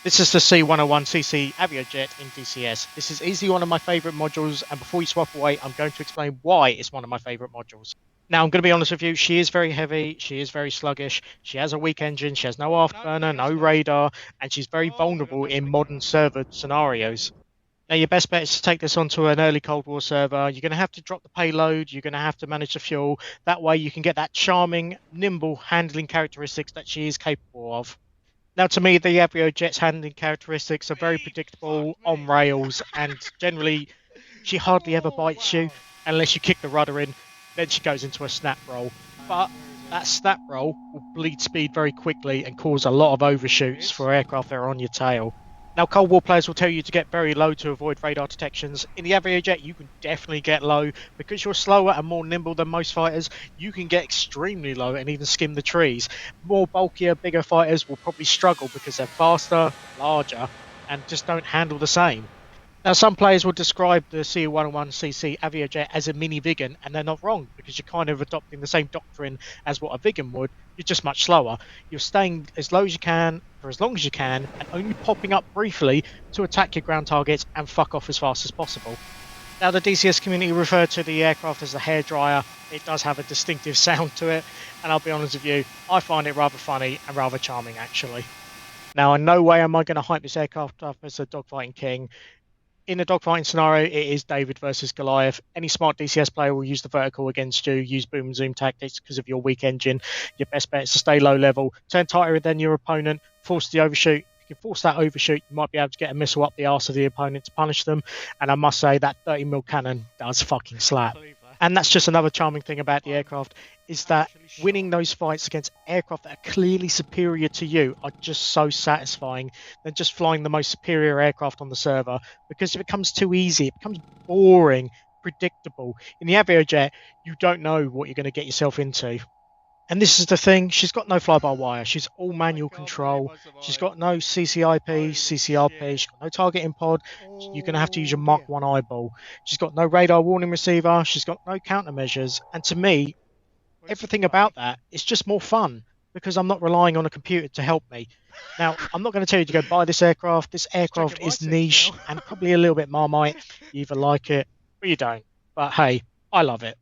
This is the C101 CC Aviojet in DCS. This is easily one of my favourite modules, and before you swap away, I'm going to explain why it's one of my favourite modules. Now, I'm going to be honest with you, she is very heavy, she is very sluggish, she has a weak engine, she has no afterburner, no radar, and she's very vulnerable in modern server scenarios. Now, your best bet is to take this onto an early Cold War server. You're going to have to drop the payload, you're going to have to manage the fuel. That way, you can get that charming, nimble handling characteristics that she is capable of. Now, to me, the Aviojet's handling characteristics are very predictable, on rails, and generally, she hardly ever bites you unless you kick the rudder in. Then she goes into a snap roll. But that snap roll will bleed speed very quickly and cause a lot of overshoots for aircraft that are on your tail. Now, Cold War players will tell you to get very low to avoid radar detections. In the Aviojet, you can definitely get low. Because you're slower and more nimble than most fighters, you can get extremely low and even skim the trees. More bulkier, bigger fighters will probably struggle because they're faster, larger, and just don't handle the same. Now, some players will describe the C101 CC Aviojet as a mini Vigan, and they're not wrong because you're kind of adopting the same doctrine as what a Vigan would. You're just much slower. You're staying as low as you can for as long as you can, and only popping up briefly to attack your ground targets and fuck off as fast as possible. Now, the DCS community referred to the aircraft as the hairdryer. It does have a distinctive sound to it, and I'll be honest with you, I find it rather funny and rather charming, actually. Now, in no way am I going to hype this aircraft up as a dogfighting king. In a dogfighting scenario, it is David versus Goliath. Any smart DCS player will use the vertical against you, use boom and zoom tactics because of your weak engine. Your best bet is to stay low level, turn tighter than your opponent, force the overshoot. If you can force that overshoot, you might be able to get a missile up the arse of the opponent to punish them. And I must say, that 30mm cannon does fucking slap. And that's just another charming thing about the aircraft, is that winning those fights against aircraft that are clearly superior to you are just so satisfying than just flying the most superior aircraft on the server, because it becomes too easy, it becomes boring, predictable. In the Aviojet, you don't know what you're going to get yourself into. And this is the thing, she's got no fly-by-wire, she's all manual control, she's got no CCIP, CCRP, she's got no targeting pod, you're going to have to use your Mark 1 eyeball. She's got no radar warning receiver, she's got no countermeasures, and to me, everything about that is just more fun, because I'm not relying on a computer to help me. Now, I'm not going to tell you to go buy this aircraft. This aircraft is niche and probably a little bit Marmite. You either like it or you don't. But hey, I love it.